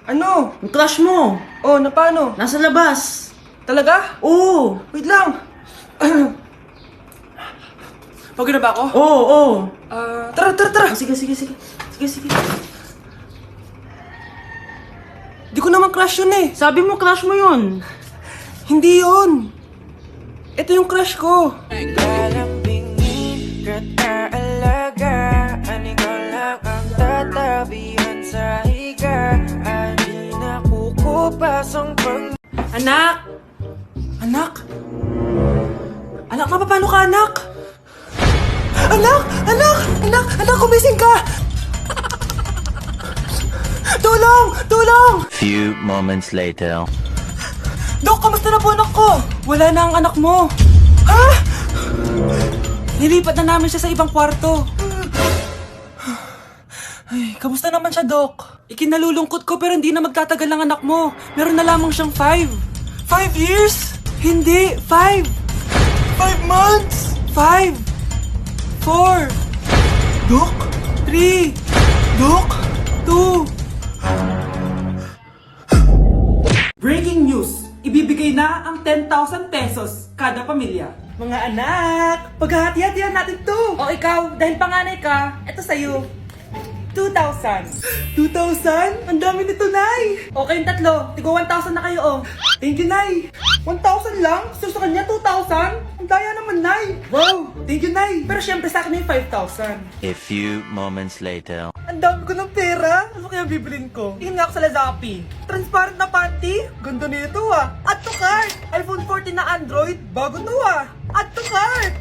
Ano? Yung crush mo. Oh, na paano? Nasa labas. Talaga? Oo. Wait lang. Pagod na ba ako? Oo, oo. Tara. Sige. Sige. Di ko naman crush yun eh. Sabi mo crush mo yun. Hindi yun. Ito yung crush ko. Galambingin ka't aalagaan, ikaw lang ang tatabihan sa higa. Ay di nakukupas ang Anak! Anak? Anak, paano ka, anak? Anak, kumising ka! Tulong! Few moments later. Dok, kamusta na po anak ko? Wala na ang anak mo. Ha? Nilipat na namin siya sa ibang kwarto. Ay, kamusta naman siya, Dok? Ikinalulungkot ko pero hindi na magtatagal ang anak mo. Meron na lamang siyang 5. 5 years? Hindi, 5. 5 months? 5. 4. Dok? 3. Dok? 2. Breaking news! Ibibigay na ang 10,000 pesos kada pamilya. Mga anak, paghahati-hatihan natin to. O ikaw, dahil panganay ka, eto sa'yo. 2,000. 2,000? Ang dami nito, Nay. O kayong tatlo, tigo 1,000 na kayo, oh. Thank you, Nay. 1,000 lang? So sa kanya, 2,000? Ang daya naman, Nay. Wow, thank you, Nay. Pero syempre sa akin yung 5,000. A few moments later. Ang dami ko ng pera. Ano kaya bibilin ko? Tingin nga ako sa Lazappi. Transparent na panty? Ganda nito ah. Add to cart. iPhone 14 na Android. Bago to ah. Add to cart.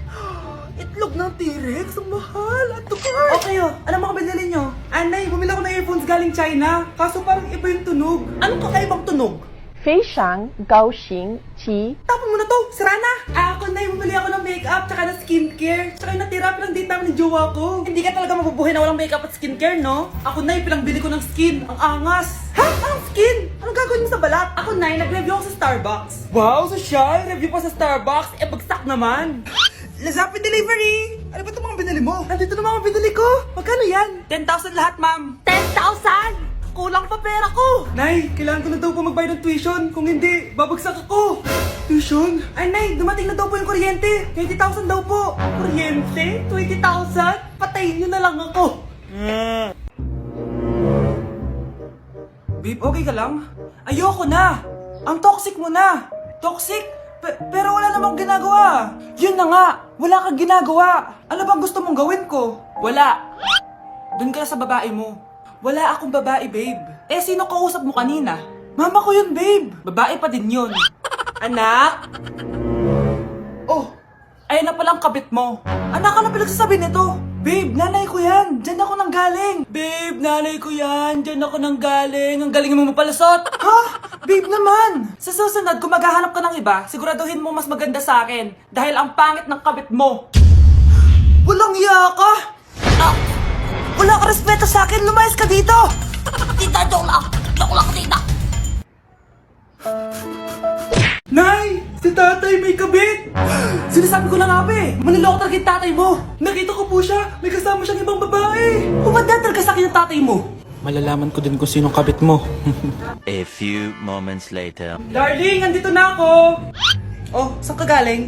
Itlog ng T-Rex. Ang mahal. Add to cart. Okay oh. Ano mga binili nyo? Anay, bumili ako ng earphones galing China. Kaso parang iba yung tunog. Anong kakaibang tunog? 非常高兴其 Tapon mo na to, sira na! Ako na bumili ako ng makeup tsaka ng skincare. Tsaka yung natira pilang date namin ng jowa ko. Hindi ka talaga mabubuhay na walang makeup at skincare, no? Ako na pilang bili ko ng skin. Ang angas! Ha? Anong skin? Anong gagawin mo sa balat? Ako na nag-review ako sa Starbucks. Wow, social! Review pa sa Starbucks? Eh, bagsak naman! Lazappi Delivery! Ano ba itong mga binili mo? Nandito na mga binili ko! Magkano yan? 10,000 lahat, ma'am! 10,000! Kulang pa pera ko! Nay, kailangan ko na daw po magbayad ng tuition. Kung hindi, babagsak ako. Tuition? Ay, Nay, dumating na daw po yung kuryente. 20,000 daw po. Kuryente? 20,000? Patayin niyo na lang ako. Babe, okay ka lang? Ayoko na. Ang toxic mo na. Toxic? Pero wala namang ginagawa. Yun na nga, wala kang ginagawa. Ano bang gusto mong gawin ko? Wala. Doon ka na sa babae mo. Wala akong babae, babe. Eh, sino kausap mo kanina? Mama ko yun, babe. Babae pa din yun. Anak? Oh, ayun na palang kabit mo. Anak, ano pinagsasabi nito? Babe, nanay ko yan. Diyan ako nang galing. Babe, nanay ko yan. Diyan ako nang galing. Ang galing mo mapalasot. Ha? Babe naman. Sa susunod, kung maghahanap ka ng iba, siguraduhin mo mas maganda sa akin. Dahil ang pangit ng kabit mo. Walang iya ka. Wala ka respeto sa akin, lumayas ka dito! Tita, joke lang tita! Nay! Si tatay may kabit! Sinasabi ko na nga ba eh! Maniloko talaga yung tatay mo! Nakita ko po siya! May kasama siyang ibang babae! Humanda talaga sa akin yung tatay mo! Malalaman ko din kung sinong kabit mo. A few moments later. Darling, andito na ako! Oh, saan ka galing?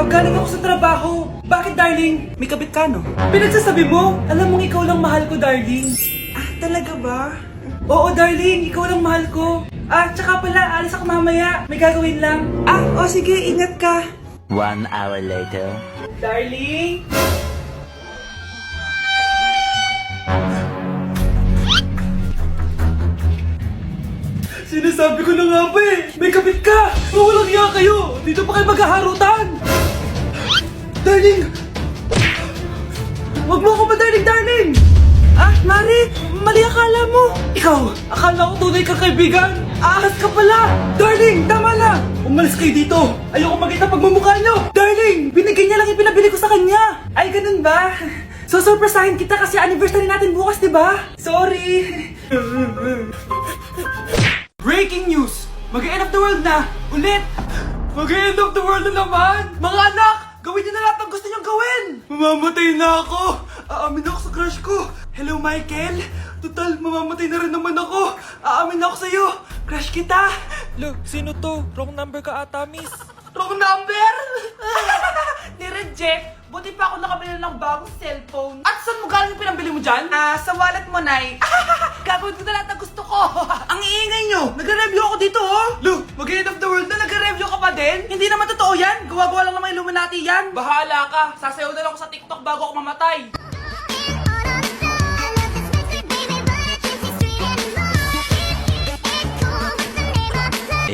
Galing ako sa trabaho. Bakit, darling? May kabit ka, no? Pinagsasabi mo? Alam mong ikaw lang mahal ko, darling. Ah, talaga ba? Oo, darling. Ikaw lang mahal ko. Tsaka pala, alis ako mamaya. May gagawin lang. Sige. Ingat ka. 1 hour later. Darling? Sinasabi ko na nga ba eh! May kabit ka! Walang iya kayo! Dito pa kayo maghaharutan! Darling! Wag mo ako ba, darling! Mari! Mali akala mo! Ikaw! Akala ko tunay kang kaibigan! Ahas ka pala! Darling! Tama na! Umalis kayo dito! Ayoko makita pagmumukha nyo! Darling! Binigay niya lang yung pinabili ko sa kanya! Ay, ganun ba? So, surpresahin kita kasi anniversary natin bukas, di ba? Sorry! Breaking news! Mag-end of the world na! Ulit! Mag-end of the world na naman! Mga anak! Gawin niyo na lahat ng gusto niyong gawin! Mamamatay na ako! Aamin ako sa crush ko! Hello, Michael! Total, mamamatay na rin naman ako. Aamin ako sa'yo. Crush kita. Lo, sino to? Wrong number ka ata, miss. Wrong number! Ni-reject. Buti pa ako nakabili ng bagong cellphone. At saan mo galing yung pinambili mo dyan? Sa wallet mo, Nay. Gagawin ko na lahat ng gusto ko. Ang iingay nyo. Nagre-review ako dito, oh. Lu, mag-end of the world na nagre-review ka pa din? Hindi naman totoo yan. Gawa-gawa lang naman Illuminati yan. Bahala ka. Sasayaw na lang ako sa TikTok bago ako mamatay.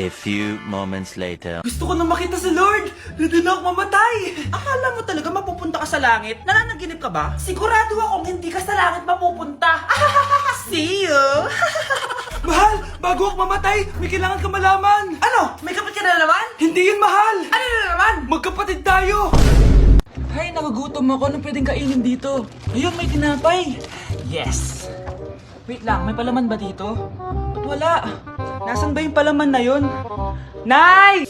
A few moments later. Gusto ko na makita si Lord! Ready na ako mamatay! Akala mo talaga mapupunta ka sa langit? Nananaginip ka ba? Sigurado akong hindi ka sa langit mapupunta! See you! Mahal! Bago ako mamatay, may kailangan ka malaman! Ano? May kapatid ka na naman? Hindi yun, mahal! Ano na naman? Magkapatid tayo! Ay, nagugutom ako. Anong pwedeng kainin dito? Ayun, may tinapay! Yes! Wait lang, may palaman ba dito? Ba't wala? Nasaan ba yung palaman na yun? Nay!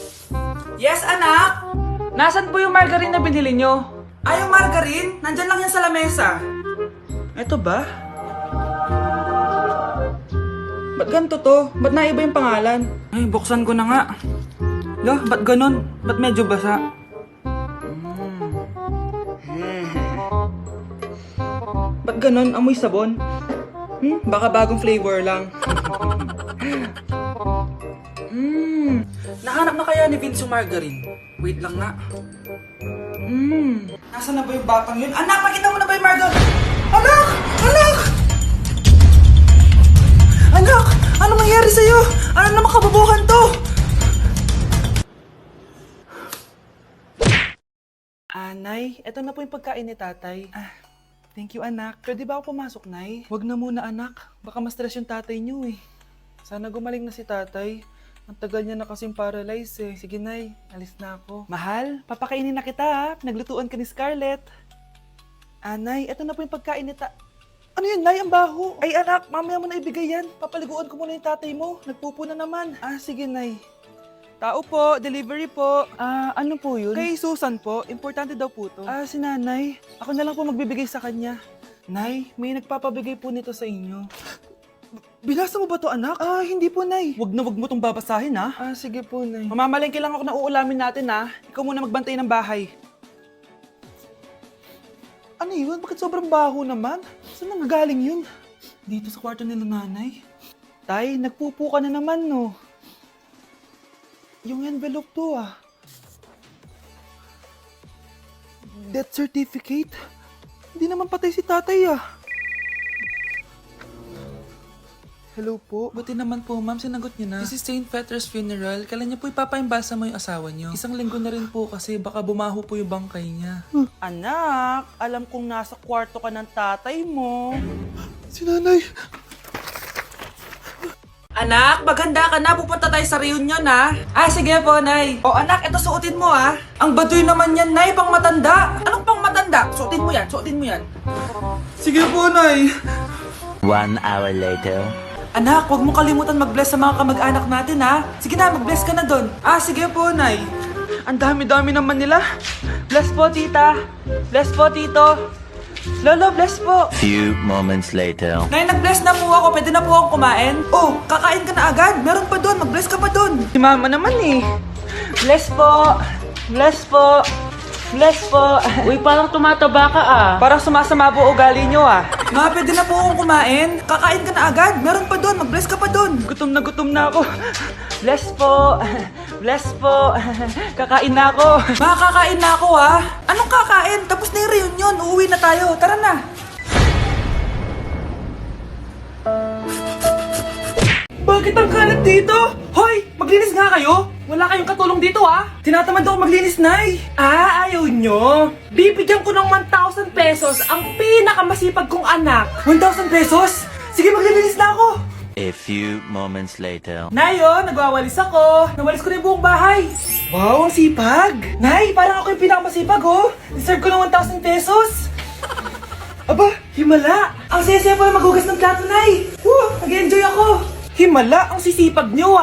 Yes, anak? Nasaan po yung margarine na binili nyo? Ay, yung margarine? Nandyan lang yan sa lamesa. Eto ba? Ba't ganito to? Ba't naiba yung pangalan? Ay, buksan ko na nga. Lo, ba't ganun? Ba't medyo basa? Ba't ganun? Amoy sabon? Baka bagong flavor lang. Nahanap na kaya ni Vince yung margarine? Wait lang nga. Nasaan na ba yung batang yun? Anak, nakita mo na ba yung margarine? Anak! Anak! Anak! Ano nangyari sa'yo? Ano naman kababuhan to? Nay, eto na po yung pagkain ni tatay. Thank you, anak. Pwede ba ako pumasok, Nay? Wag na muna, anak. Baka ma-stress yung tatay niyo eh. Sana gumaling na si tatay. Ang tagal niya na kasing paralyzed eh. Sige, Nay. Alis na ako. Mahal, papakainin na kita ha. Pinaglutuan ka ni Scarlett. Nay, eto na po yung pagkain ni Ano yun, Nay? Ang baho. Ay, anak, mamaya mo na ibigay yan. Papaliguan ko muna yung tatay mo. Nagpupo na naman. Sige, Nay. Tao po, delivery po. Ano po yun? Kay Susan po, importante daw po to. Si nanay. Ako na lang po magbibigay sa kanya. Nay, may nagpapabigay po nito sa inyo. Binasa mo ba to, anak? Hindi po, Nay. Wag na wag mo tong babasahin, ha? Sige po, Nay. Mamamalengke lang ako na uulamin natin, ha? Ikaw muna magbantay ng bahay. Ano yun? Bakit sobrang baho naman? Saan nanggagaling yun? Dito sa kwarto nila nanay. Tay, nagpupo ka na naman, no? Yung envelope to, Death certificate? Hindi naman patay si tatay, Hello po. Buti naman po, ma'am. Sinagot niyo na. This is St. Peter's Funeral. Kailan niyo po ipapaimbasa mo yung asawa niyo? Isang linggo na rin po kasi baka bumaho po yung bangkay niya. Anak, alam kong nasa kwarto ka ng tatay mo. Si nanay. Anak, maganda ka na. Pupunta tayo sa reunion, ha? Sige po, Nay. Anak, ito suotin mo, ha? Ang baduy naman yan, Nay. Pang matanda. Anong pang matanda? Suotin mo yan, suotin mo yan. Sige po, Nay. 1 hour later. Anak, huwag mo kalimutan mag-bless sa mga kamag-anak natin, ha? Sige na, mag-bless ka na doon. Sige po, Nay. Ang dami-dami naman nila. Bless po, tita. Bless po, tito. Lolo, bless po. Few moments later. Nay, nag-bless na po ako. Pwede na po akong kumain? Kakain ka na agad. Meron pa doon. Mag-bless ka pa doon. Si mama naman eh. Bless po. Bless po. Bless po. Uy, parang tumataba ka Parang sumasama po ugali nyo Ma, pwede na po akong kumain. Kakain ka na agad. Meron pa doon. Mag-bless ka pa doon. Gutom na ako. Bless po. Bless po. Kakain na ako. Ma, kakain na ako Anong kakain? Tapos na yung reunion. Uuwi na tayo. Tara na. Bakit ang kalat dito? Hoy! Maglinis nga kayo! Wala kayong katulong dito Tinatamad ako maglinis, Nay! Ayaw nyo? Bibigyan ko ng 1,000 pesos ang pinakamasipag kong anak. 1,000 pesos? Sige, maglilinis na ako! A few moments later. Nay, nagwawalis ako. Nawalis ko na yung buong bahay. Wow, ang sipag! Nay, parang ako yung pinakamasipag, Deserve ko ng 1,000 pesos. Aba, himala! Ang saya-saya pala maghugas ng plato, Nay! Nag-enjoy ako! Himala, ang sisipag nyo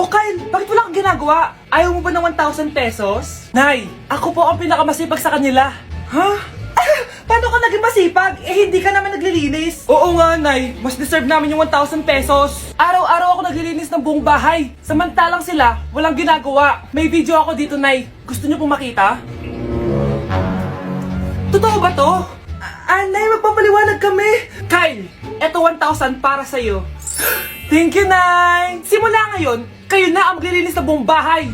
Kyle, bakit wala kang ginagawa? Ayaw mo ba ng 1,000 pesos? Nay, ako po ang pinakamasipag sa kanila. Ha? Paano ka naging masipag? Eh, hindi ka naman naglilinis. Oo nga, Nay. Mas deserve namin yung 1,000 pesos. Araw-araw ako naglilinis ng buong bahay. Samantalang sila, walang ginagawa. May video ako dito, Nay. Gusto niyo pong makita? Totoo ba to? Nay, magpapaliwanag kami. Kyle, eto 1,000 para sa'yo. Thank you, Nay. Simula ngayon, kayo na ang maglilinis ng buong bahay.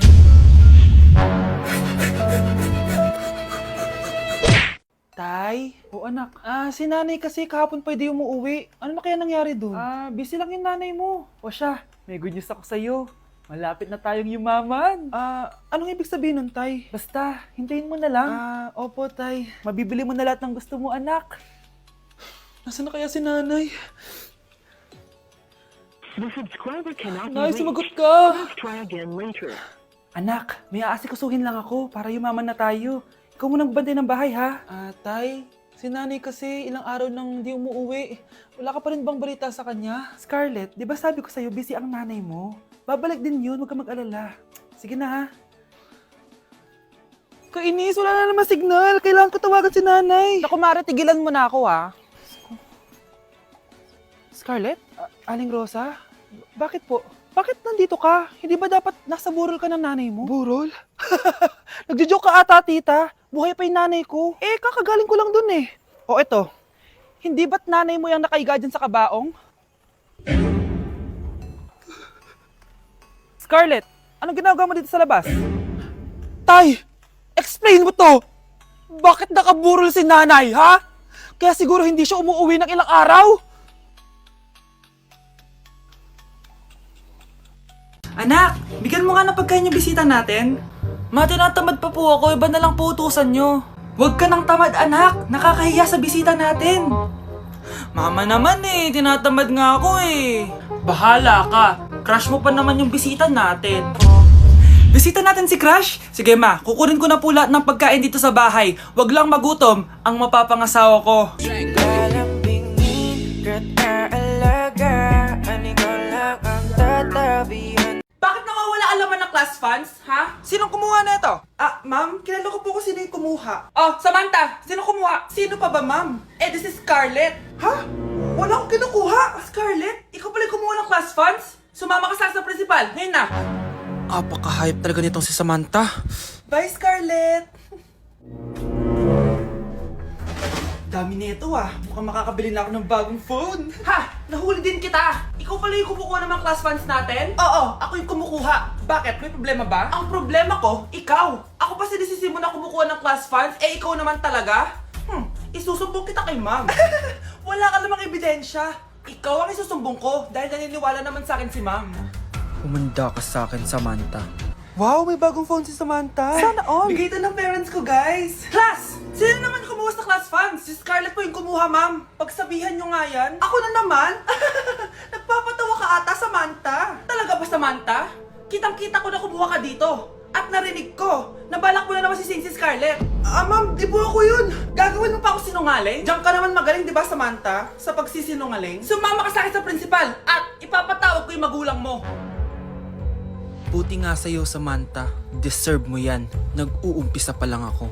Tay? O anak, si nanay kasi kahapon pwede umuwi. Ano na kaya nangyari doon? Busy lang yung nanay mo. O siya, may good news ako sa'yo. Malapit na tayong yumaman. Anong ibig sabihin nun, Tay? Basta, hintayin mo na lang. Opo, Tay. Mabibili mo na lahat ng gusto mo, anak. Nasaan na kaya si nanay? The subscriber cannot Nay, be reached. sumagot ka. Please try again later. Anak, may aasikasuhin lang ako para yumaman na tayo. Ikaw muna magbantay ng bahay, ha? Tay, si nanay kasi ilang araw nang di umuwi. Wala ka pa rin bang balita sa kanya? Scarlett, di ba sabi ko sa'yo busy ang nanay mo? Babalik din yun, huwag ka mag-alala. Sige na, ha? Kainis, wala na naman signal. Kailangan ko tawagan si nanay. Naku, Mare, tigilan mo na ako, ha? Scarlett? Aling Rosa? Bakit po? Bakit nandito ka? Hindi ba dapat nasa burol ka ng nanay mo? Burol? Nagjo-joke ka ata, tita. Buhay pa yung nanay ko. Eh, kakagaling ko lang dun eh. O eto, hindi ba't nanay mo yung nakaiga dyan sa kabaong? Scarlett, anong ginagawa mo dito sa labas? Tay, explain mo to! Bakit nakaburol si nanay, ha? Kaya siguro hindi siya umuwi ng ilang araw? Anak, bigyan mo nga ng pagkain yung bisita natin. Ma, tinatamad pa po ako. Iba na lang po utusan nyo. Huwag ka nang tamad, anak. Nakakahiya sa bisita natin. Mama naman eh. Tinatamad nga ako eh. Bahala ka. Crush mo pa naman yung bisita natin. Bisita natin si Crush? Sige ma, kukunin ko na po lahat ng pagkain dito sa bahay. Huwag lang magutom ang mapapangasawa ko. Lalambingin ka't aalagaan, ikaw lang ang tatabihan. Bakit nawawala alaman ng class funds, ha? Sinong kumuha na ito? Ma'am, kilala ko po kung sino yung kumuha. Oh, Samantha, sino kumuha? Sino pa ba, ma'am? This is Scarlett. Ha? Wala akong kinukuha. Scarlett, ikaw pala yung kumuha ng class funds? Sumama ka sa principal, ngayon na. Apaka-hype talaga nitong si Samantha. Bye, Scarlett. Dami nito Mukhang makakabili na ako ng bagong phone. Ha! Nahuli din kita! Ikaw pala yung kumukuha ng mga class funds natin? Oo, ako yung kumukuha. Bakit? May problema ba? Ang problema ko, ikaw. Ako pa sinisisi mo na kumukuha ng class funds, ikaw naman talaga? Isusumbong kita kay ma'am. Wala ka namang ebidensya. Ikaw ang isusumbong ko dahil naniniwala naman sa akin si ma'am. Humanda ka sa akin, Samantha. Wow, may bagong phone si Samantha. Sana all. Bigay ito ng parents ko, guys. Class! Sino naman kumuha sa class funds? Si Scarlett po yung kumuha, ma'am. Pagsabihan nyo nga yan. Ako na naman? Nagpapatawa ka ata, Samantha. Talaga ba, Samantha? Kitang-kita ko na kumuha ka dito. At narinig ko, nabalak mo na naman si Scarlett. Ma'am, di po ako yun. Gagawin mo pa ako sinungaling? Diyan ka naman magaling, di ba, Samantha? Sa pagsisinungaling? Sumama ka sa akin sa principal at ipapatawag ko yung magulang mo. Buti nga sa'yo, Samantha. Deserve mo yan. Nag-uumpisa pa lang ako.